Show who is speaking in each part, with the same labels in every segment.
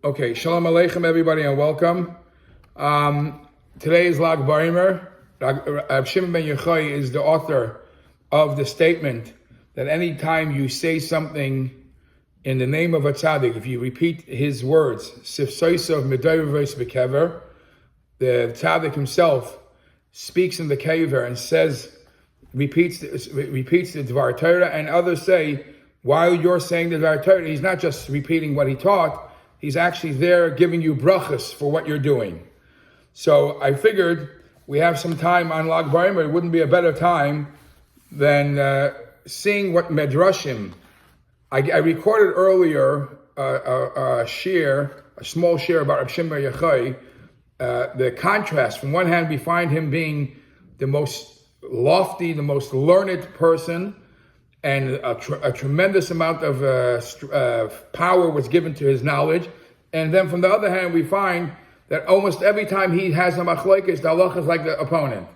Speaker 1: Okay, Shalom Aleichem, everybody, and welcome. Today is Lag Baimer. Shimon ben Yוחאi is the author of the statement that any time you say something in the name of a tzaddik, if you repeat his words, Sifsoisov Medayvos Bekever, the tzaddik himself speaks in the kever and says, repeats the Dvar Torah, and others say, while you're saying the Dvar Torah, he's not just repeating what he taught, he's actually there giving you brachas for what you're doing. So I figured we have some time on Lag Baimer. It wouldn't be a better time than seeing what Medrashim. I recorded earlier a small share about Reb Shimon ben Yוחאi. The contrast, from one hand, we find him being the most lofty, the most learned person, and a tremendous amount of power was given to his knowledge. And then from the other hand, we find that almost every time he has a machlokes, the halacha is like the opponent.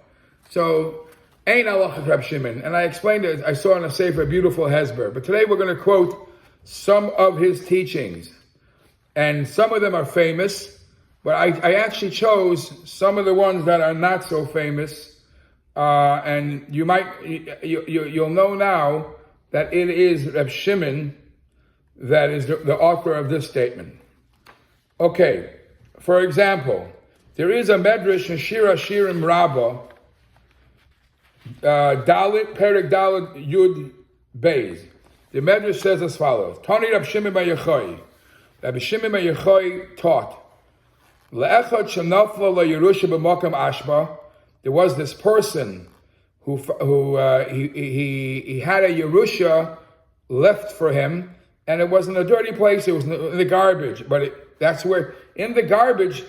Speaker 1: So, ain't halacha Reb Shimon. And I explained it, I saw in a sefer, a beautiful hesber. But today we're going to quote some of his teachings. And some of them are famous, but I actually chose some of the ones that are not so famous. And you'll know now that it is Reb Shimon that is the author of this statement. Okay, for example, there is a medrash in Shira Shirim Rabbah, Dalit, Perek Dalit, Yud Beis. The medrash says as follows: Tani Reb Shimon ben Yוחאi. Reb Shimon ben Yוחאi taught, Le'echad shenafla leYerusha b'makam ashba. There was this person who he had a Yerusha left for him, and it wasn't a dirty place, it was in the garbage. But that's where, in the garbage,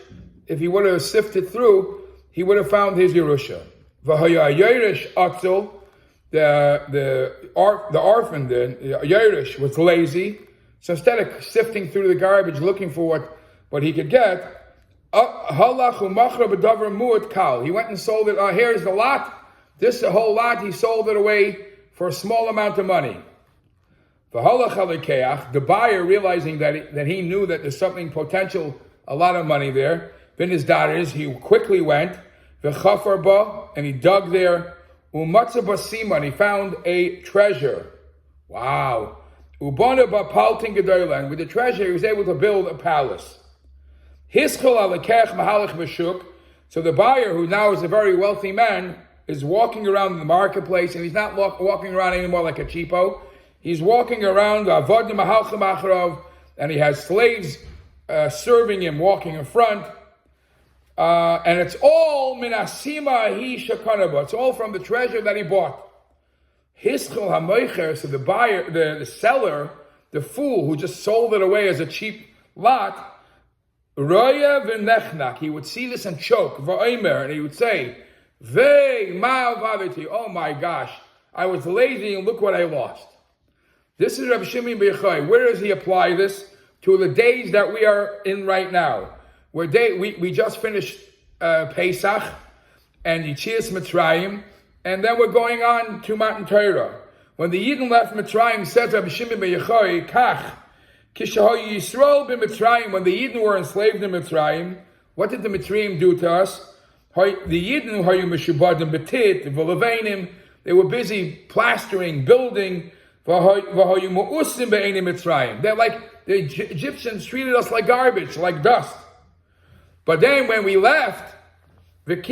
Speaker 1: if he would have sifted through, he would have found his Yerusha. V'haya Yerush Atzel, the orphan, the Yerush, was lazy. So instead of sifting through the garbage looking for what he could get, he went and sold it. Here's the lot. This is the whole lot. He sold it away for a small amount of money. The buyer, realizing that he knew that there's something potential, a lot of money there, then his daughters, he quickly went, and he dug there, and he found a treasure. Wow. With the treasure, he was able to build a palace. So the buyer, who now is a very wealthy man, is walking around the marketplace, and he's not walking around anymore like a cheapo. He's walking around, and he has slaves serving him, walking in front. And it's all minasima hi shakanaba. It's all from the treasure that he bought. Hischel hamoicher, so the buyer, the seller, the fool who just sold it away as a cheap lot, Roya v'nechnak, he would see this and choke, v'omer, and he would say, oh my gosh, I was lazy and look what I lost. This is Reb Shimon ben Yוחאi. Where does he apply this? To the days that we are in right now. We just finished Pesach and Yetzias Mitzrayim, and then we're going on to Matan Torah. When the Yidden left Mitzrayim, says Reb Shimon ben Yוחאi, Kach, Kishahoy Yisrael b'Mitzrayim, when the Yidden were enslaved in Mitzrayim, what did the Mitzrayim do to us? The Yidden hayu meshubadim betit v'leveinim, they were busy plastering, building. They're like, the Egyptians treated us like garbage, like dust. But then when we left, when the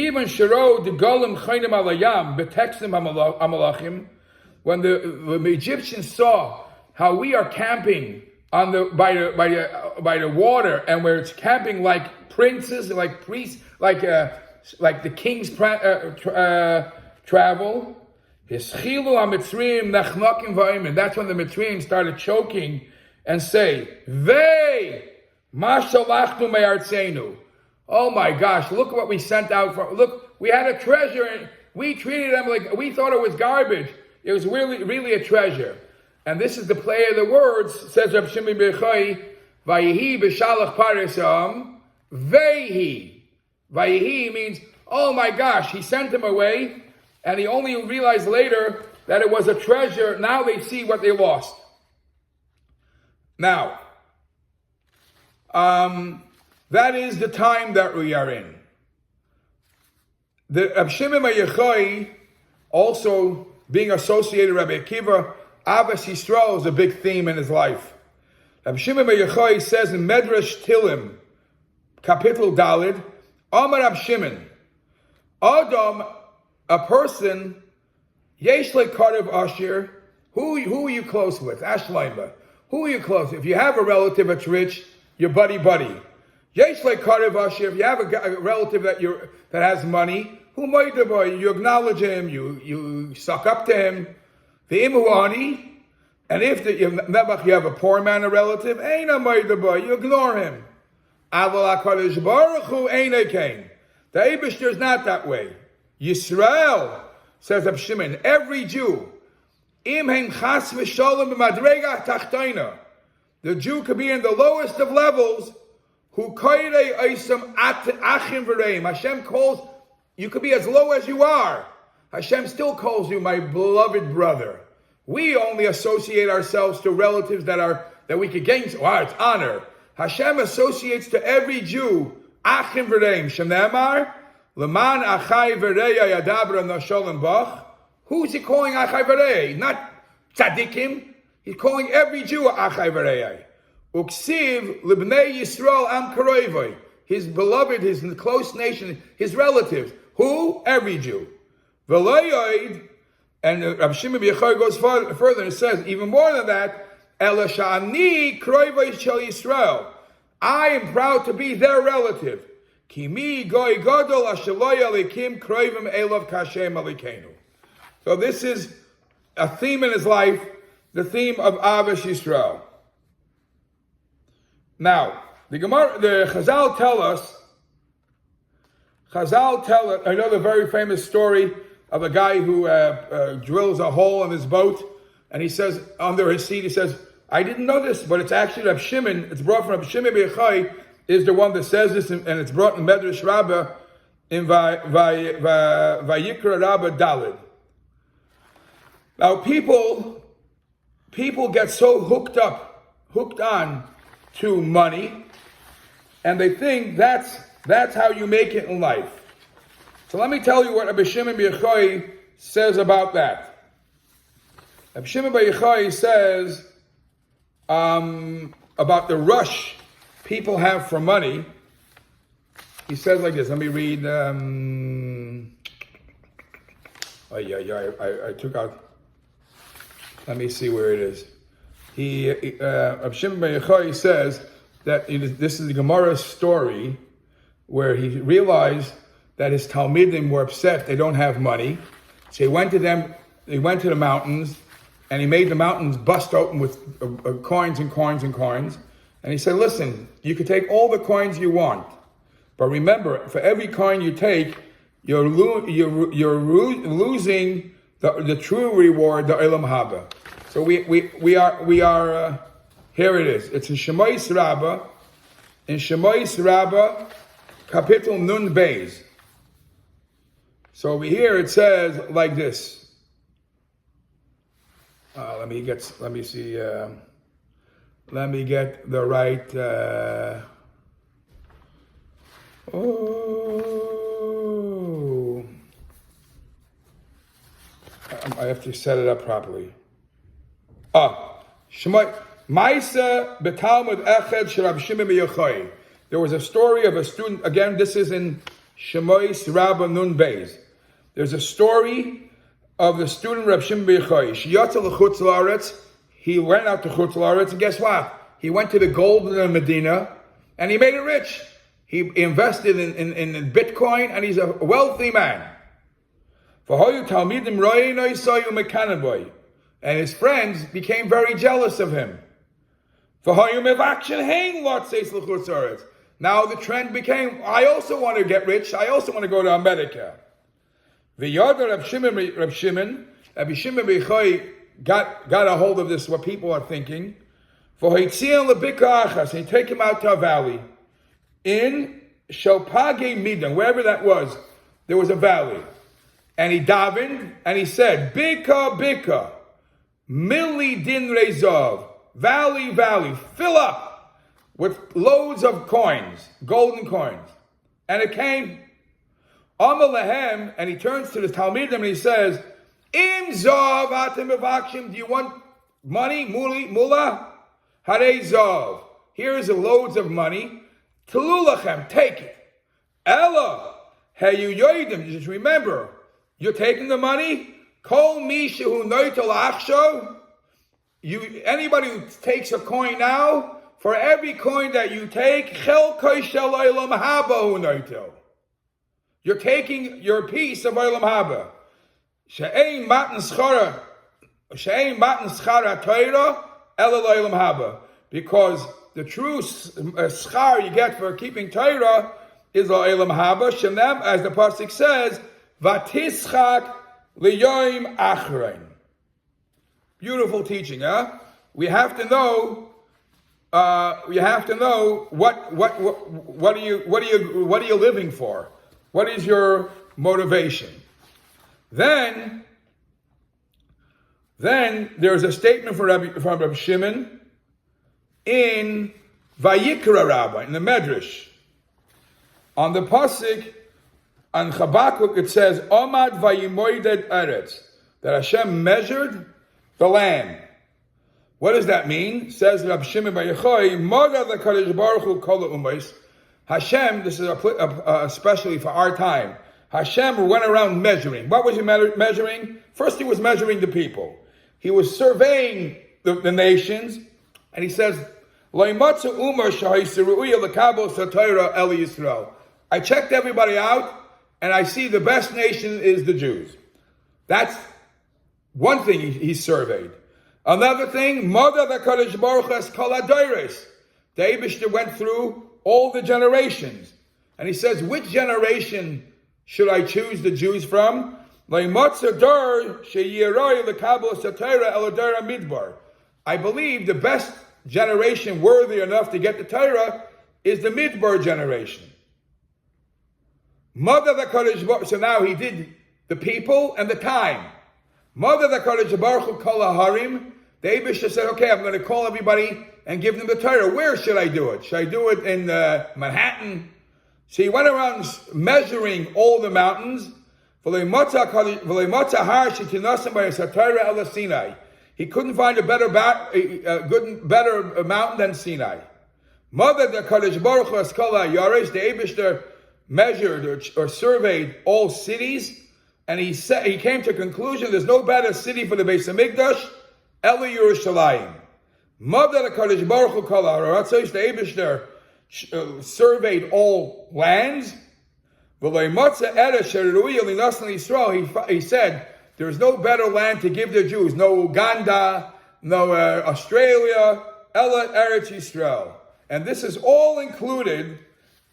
Speaker 1: Egyptians saw how we are camping by the water, and where it's camping like princes, like priests, like the king's travel. And that's when the Mitzrayim started choking and say, oh my gosh, look what we sent out from. Look, we had a treasure and we treated them like, we thought it was garbage. It was really a treasure. And this is the play of the words, says Reb Shimon ben Yוחאi, Vayihi b'shalach paresam, Veihi. Vayihi means, oh my gosh, he sent him away, and he only realized later that it was a treasure. Now they see what they lost. Now, That is the time that we are in. The Rab Shimon ben Yochai, also being associated with Rabbi Akiva, Avas Yisrael is a big theme in his life. Rab Shimon ben Yochai says in Medrash Tilim, Kapitel Dalid, Amar Rab Shimon, Adam, a person, Yesh Karev Ashir, who are you close with? Ashleimba. Who are you close with? If you have a relative that's rich, you're buddy. Yesh Karev Ashir, if you have a relative that has money, who might the boy? You acknowledge him, you suck up to him. The Imuani, and if you have a poor man, a relative, ain't a might the boy, you ignore him. Aval HaKadosh Baruch Hu ain't a kain. The Eibishter is not that way. Yisrael, says Rab Shimon, every Jew, im heim chas v'sholem b'madrega tachtoina. The Jew could be in the lowest of levels. Who koirei oisam achim v'reim. Hashem calls, you could be as low as you are. Hashem still calls you my beloved brother. We only associate ourselves to relatives that we could gain. Wow, it's honor. Hashem associates to every Jew achim v'reim. Shemnemar leman achai v'reya yadabra nasholim bach. Who's he calling achai v'reya? Not tzaddikim. He's calling every Jew achai v'reya. Uksiv libnei Yisrael am karoivoi. His beloved, his close nation, his relatives. Who? Every Jew. V'loyoid, and Rab Shimon ben Yochai goes further and says, even more than that, Ela sha'ani karoivoi shel Yisrael. I am proud to be their relative. Kimi goy gadol asheloy alikim kroivim elav kashem alikenu. So this is a theme in his life, the theme of Avos Yisrael. Now, the Chazal tell us, I know the very famous story of a guy who drills a hole in his boat, and he says, under his seat, he says, I didn't know this, but it's actually Rab Shimon, it's brought from Rab Shimon ben Yochai, is the one that says this, and it's brought in Medrash Rabbah, in Vayikra Rabbah Dalid. Now, people get so hooked on to money, and they think that's how you make it in life. So let me tell you what Rabbi Shimon ben Yochai says about that. Rabbi Shimon ben Yochai says about the rush people have for money. He says like this. Let me read. I took out. Let me see where it is. Rabbi Shimon ben Yochai says that this is the Gemara's story where he realized that his Talmidim were upset they don't have money. So he went to the mountains, and he made the mountains bust open with coins and coins and coins. And he said, listen, you can take all the coins you want, but remember, for every coin you take, you're losing the true reward, the Olam Haba. So we are here it is. It's in Shemais Rabbah. In Shemais Rabbah, Kapitel Nun Beis. So over here it says like this. Let me get the right. I have to set it up properly. Maisa betalmud echad shel Rab Shimon ben Yochai. There was a story of a student. Again, this is in Shemais Rabbah Nun Beis. There's a story of the student Rab Shimon ben Yochai. Sheyatza l'chutz la'aretz. He went out to chutz la'aretz, and guess what? He went to the gold in the Medina, and he made it rich. He invested in Bitcoin, and he's a wealthy man. And his friends became very jealous of him. Now the trend became, I also want to get rich, I also want to go to America. Rab Shimon ben Yochai got a hold of this, what people are thinking. And he take him out to a valley. In Shopage Midan, wherever that was, there was a valley. And he davened, and he said, Bika, Milli Din Rezov, valley, fill up with loads of coins, golden coins. And it came, Amar Lehem, and he turns to the Talmidim and he says, Im Zav atem mevakshim, do you want money, mula? Harei Zav. Here is loads of money. Telulachem, take it. Ella, heyu yoidim, just remember, you're taking the money. Kol mi shehu noitel achshav. Anybody who takes a coin now, for every coin that you take, chelkoi shel olam haba hu noitel. You're taking your piece of olam haba. She'ein matan schara Torah ela olam haba. Because the true schar you get for keeping Torah is olam haba. Shenem, as the pasuk says, vatischak liyoim achrein. Beautiful teaching, huh? We have to know. What are you living for? What is your motivation? Then there's a statement from Rabbi Shimon in Vayikra Rabbah, in the Medrash. On the pasuk on Habakkuk it says, Omad vayimoided eretz, that Hashem measured the land. What does that mean? Says Rabbi Shimon bar Yochai, Moda l'kadosh baruch hu kol ha'umayis. Hashem, this is especially for our time, Hashem went around measuring. What was he measuring? First he was measuring the people. He was surveying the nations, and he says, I checked everybody out, and I see the best nation is the Jews. That's one thing he surveyed. Another thing, Moda v'Kadosh Baruch Hu kol hadoros. The Eibishter went through all the generations, and he says, which generation should I choose the Jews from? I believe the best generation worthy enough to get the Torah is the Midbar generation. So now he did the people and the time. Mother the Kadosh Baruch Hu kol haharim. The Eibishter said, okay, I'm going to call everybody and give them the Torah. Where should I do it? Should I do it in Manhattan? So he went around measuring all the mountains. He couldn't find a better mountain than Sinai. Mother the Kadosh Baruch Hu Eskala Yaresh, the Eibishter measured or surveyed all cities, and he came to a conclusion: there's no better city for the Beis Hamikdash, Ela Yerushalayim. Mother the Kadosh Baruch Hu Kol Ha'aretz, the Eibishter surveyed all lands. He said, there's no better land to give the Jews. No Uganda, no Australia, Ela Eretz Yisrael. And this is all included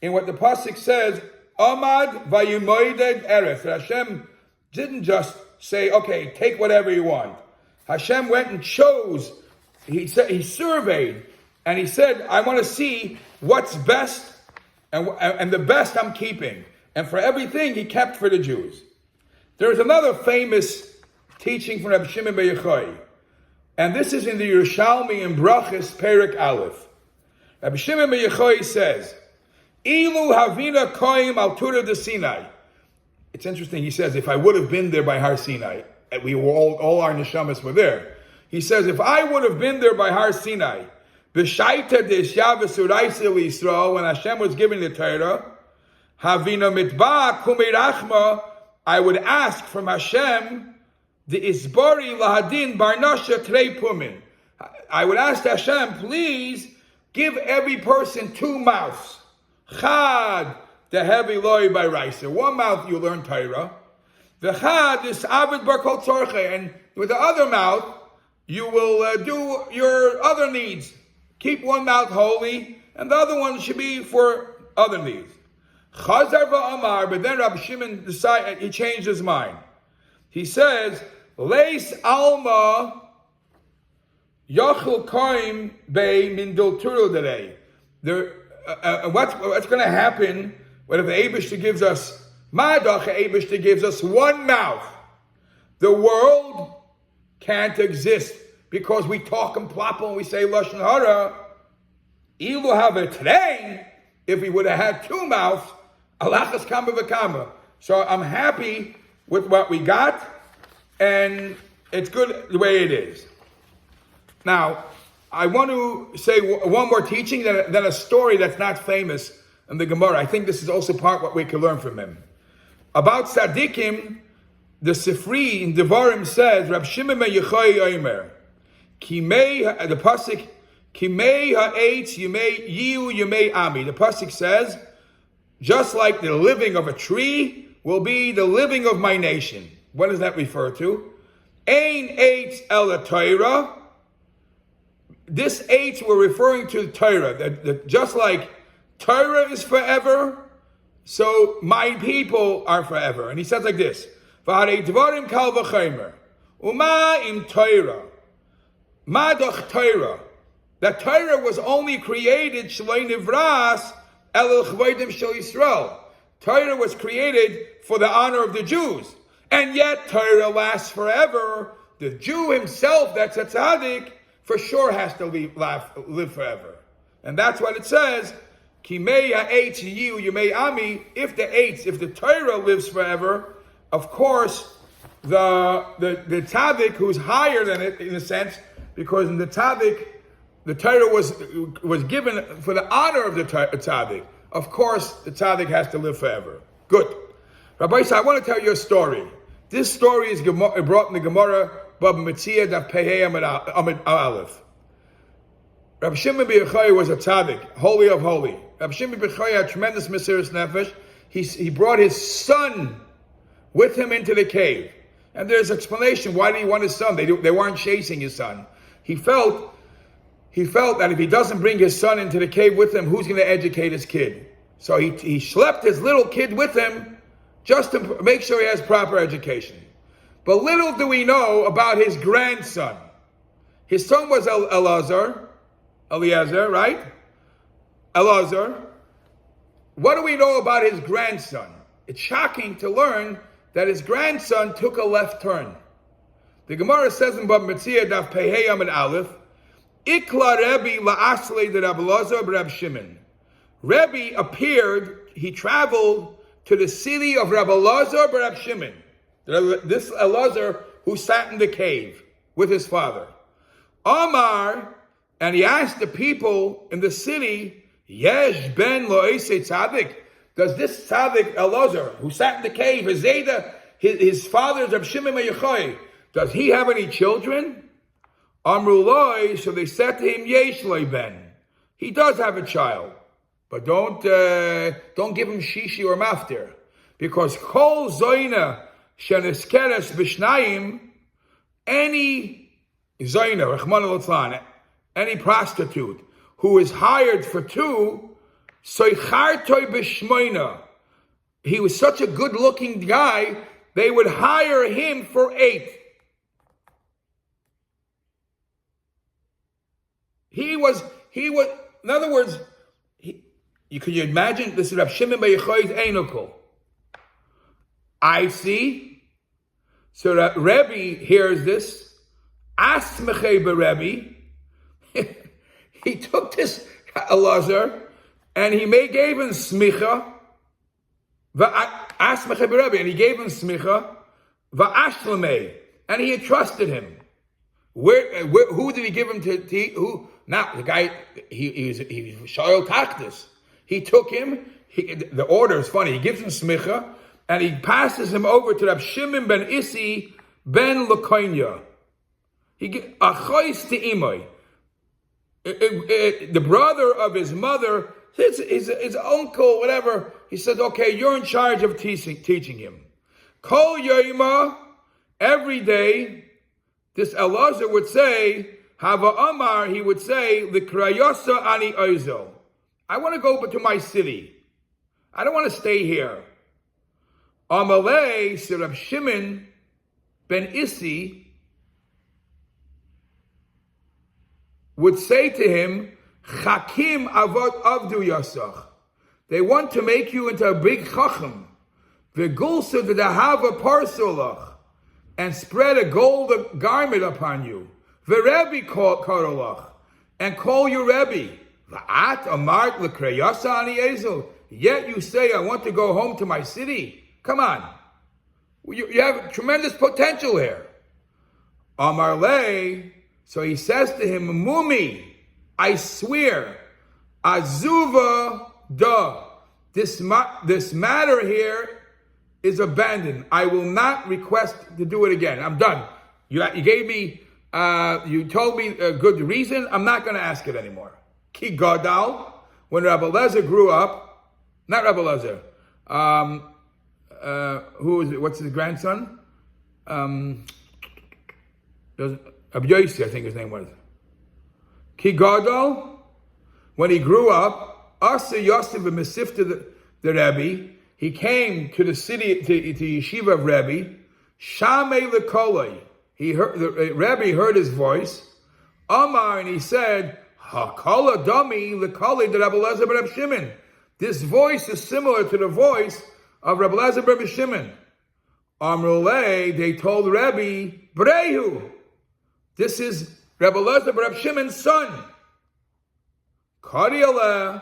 Speaker 1: in what the pasuk says, Amad vayimoided eretz. Hashem didn't just say, okay, take whatever you want. Hashem went and chose. He surveyed, and he said, I want to see what's best, and the best I'm keeping. And for everything, he kept for the Jews. There's another famous teaching from Rabbi Shimon bar Yochai, and this is in the Yerushalmi in Brachas Perek Aleph. Rabbi Shimon bar Yochai says, Ilu havina koim al Turah de Sinai. It's interesting, he says, if I would have been there by Har Sinai, we were all our neshamas were there. He says, if I would have been there by Har Sinai, b'shaita de'ishya v'suraisa l'Yisrael, when Hashem was giving the Torah, havina mitba kumei rachma, I would ask from Hashem, the isbari lahadin barnasha trei pumin. I would ask Hashem, please give every person 2 mouths. Chad the heavy loy by Raisa. 1 mouth you learn Torah. The chad is avid bar kol tzorche, and with the other mouth you will do your other needs. Keep 1 mouth holy, and the other one should be for other needs. Chazar va'amar, but then Rabbi Shimon decided, he changed his mind. He says, Leis alma yachil koim bei min dulturu derei. What's going to happen when if the Eibishter gives us, Madach Eibishter gives us 1 mouth? The world can't exist because we talk and plop and we say Lashon Hara. Ilu have a train, if we would have had two mouths, alachas kama v'kama. So I'm happy with what we got, and it's good the way it is. Now, I want to say one more teaching, then a story that's not famous in the Gemara. I think this is also part what we can learn from him. About Tzadikim, the Sifri in Devarim says, Rab Shimon ben Yוחאי Omer, the pasuk, Kimei ha'etz yimei yiu yimei ami. The pasuk says, just like the living of a tree will be the living of my nation. What does that refer to? Ein eitz el Torah. This eitz we're referring to the Torah. That just like Torah is forever, so my people are forever. And he says like this: V'harei dvarim kal v'chaymer, uma im Torah, madach Torah. That Torah was only created shloi nivras el chvaydim shel Yisrael. Torah was created for the honor of the Jews, and yet Torah lasts forever. The Jew himself, that's a tzaddik, for sure has to live forever. And that's what it says, Kimei ha'etz yiu yimei ami. If the Torah lives forever, of course, the tzaddik who's higher than it, in a sense, because in the tzaddik, the Torah was given for the honor of the tzaddik. Of course, the tzaddik has to live forever. Good. Rabbi, I want to tell you a story. This story is brought in the Gemara, Bab Metzia Daf Pehei Amid Aleph. Rabbi Shimon ben Yוחאי was a tzaddik, holy of holy. Rabbi Shimon ben Yוחאi had tremendous mesiras nefesh. He brought his son with him into the cave. And there's explanation, why did he want his son? They weren't chasing his son. He felt that if he doesn't bring his son into the cave with him, who's going to educate his kid? So he schlepped his little kid with him just to make sure he has proper education. But little do we know about his grandson. His son was Eliezer, right? Eliezer. What do we know about his grandson? It's shocking to learn that his grandson took a left turn. The Gemara says in Bab Metzia Daf Pehei Amid Aleph, Ikla Rebbe la'aslei de Rab Elazar b'Rab Shimon. Rebbe appeared, he traveled to the city of Rab Elazar b'Rab Shimon. This Elazar who sat in the cave with his father. Amar, and he asked the people in the city, Yesh ben lo'esei tzaddik. Does this tzaddik Elazar, who sat in the cave, his father is Rab Shimon ben Yוחאi, does he have any children? Amru loi, so they said to him, Yesh loi ben. He does have a child, but don't give him shishi or maftir, because kol zoyna sheniskeres b'shnayim, any zoyna, rachmana litzlan, any prostitute who is hired for two, soichartoi b'shmoina, he was such a good-looking guy, they would hire him for 8. He was, in other words, could you imagine, this is Rab Shimon ben Yוחאi's Einokol. I see. So Rebbe hears this. Asmechei beRebbe. He took this Elazar, and he gave him smicha. Asmechei beRebbe, and he gave him smicha. Va'ashlamei, and he entrusted him. Who did he give him to who? Now, the guy, he was Shayol Taktis. He took him, the order is funny, he gives him smicha, and he passes him over to Rab Shimon ben Isi ben Lekonya. Achois te'imoi. The brother of his mother, his uncle, whatever, he said, okay, you're in charge of teaching him. Kol yoyma, every day, this Elazar would say, Hava Amar, he would say, L'krayosa ani oizo. I want to go to my city. I don't want to stay here. Amalei, Rab Shimon ben Isi would say to him, Chakim avot avdu yasach. They want to make you into a big chacham. V'gulsa v'dahava parsolach. And spread a gold garment upon you. V'Rebbe karolach, and call your Rebbe. V'at amart l'kreyasa ani ezel. Yet you say, I want to go home to my city. Come on. You have tremendous potential here. Amar le, so he says to him, Mumi, I swear, azuva da. This matter here is abandoned. I will not request to do it again. I'm done. You gave me, you told me a good reason. I'm not going to ask it anymore. Ki gadal, when Rabbi Lezer grew up, not Rabbi Lezer, who is it? What's his grandson? Rabbi Yossi, I think his name was. Ki gadal, when he grew up, Asa Yosef Mesif to the Rebbe, he came to the city, to yeshiva of Rebbe. Shamei lekolei. The Rebbe heard his voice. Amar, and he said, Hakala dami lekolei de Rabbi Lezer ben Reb Shimon. This voice is similar to the voice of Rabbi Lezer ben Reb Shimon. Amrulei, they told Rebbe, Brehu. This is Rabbi Lezer ben Reb Shimon's son. Karialeh.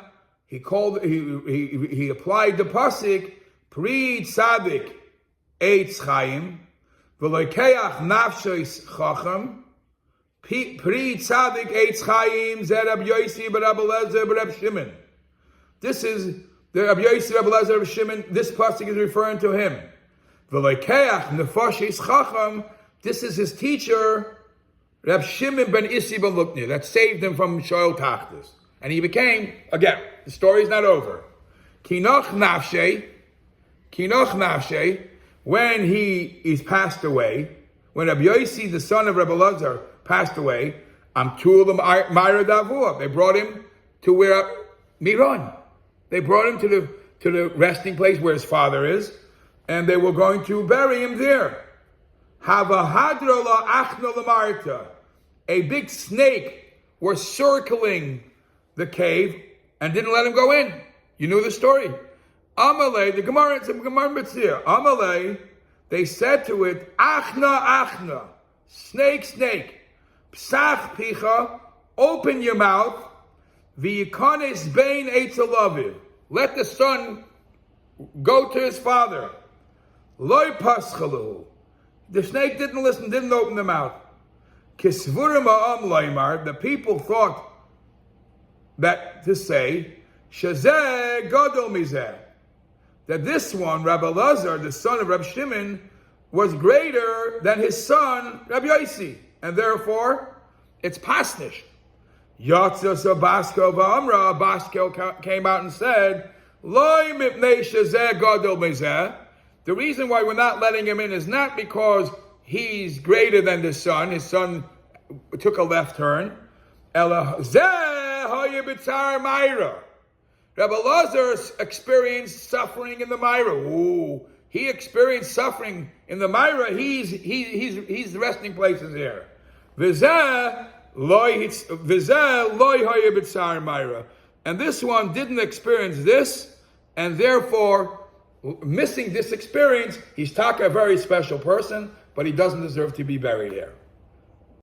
Speaker 1: He applied the pasuk Pri Tzadik Eitz Chaim V'loikeach Nafshois Chacham Pri Tzadik Eitz Chaim Zeh Rabbi Yossi Rabbi Lezer Rabbi Shimon. This is the Rabbi Yossi Rabbi Lezer Rabbi Shimon. This pasuk is referring to him. V'loikeach Nefashis Chacham. This is his teacher Rabbi Shimon ben Isi ben Lukni that saved him from Shoel Tachtis. And he became, again, the story's not over. Kinoch nafshe, when he's passed away, when Rabbi Yossi, the son of Rabbi Lezer, passed away, Amtul Myra Davua. They brought him to where Miron. They brought him to the resting place where his father is, and they were going to bury him there. Havahadra la achna lamarta. A big snake was circling the cave and didn't let him go in. You knew the story. Amalei, the Gemara, it's a Gemara Mitzvah. Amalei, they said to it, Achna, snake, Psach picha, open your mouth, V'yikanes bein eitzalaviv. Let the son go to his father. Loi paschalu. The snake didn't listen, didn't open the mouth. Kisvurim ha'am loymar, the people thought that to say, Shazeh gadol mizeh, that this one, Rabbi Lezer, the son of Rabbi Shimon, was greater than his son, Rabbi Yossi, and therefore, it's pasnish. Yatzas Baskel v'amra, Baskel came out and said, Loi mipnei shazeh gadol mizeh. The reason why we're not letting him in is not because he's greater than the son. His son took a left turn. Ela zeh B'tzar Myra. Rabbi Lezer experienced suffering in the Myra. Ooh, he experienced suffering in the Myra. He's the resting places here. V'zeh loy haya b'tzar Myra. And this one didn't experience this, and therefore, missing this experience, he's a very special person, but he doesn't deserve to be buried here.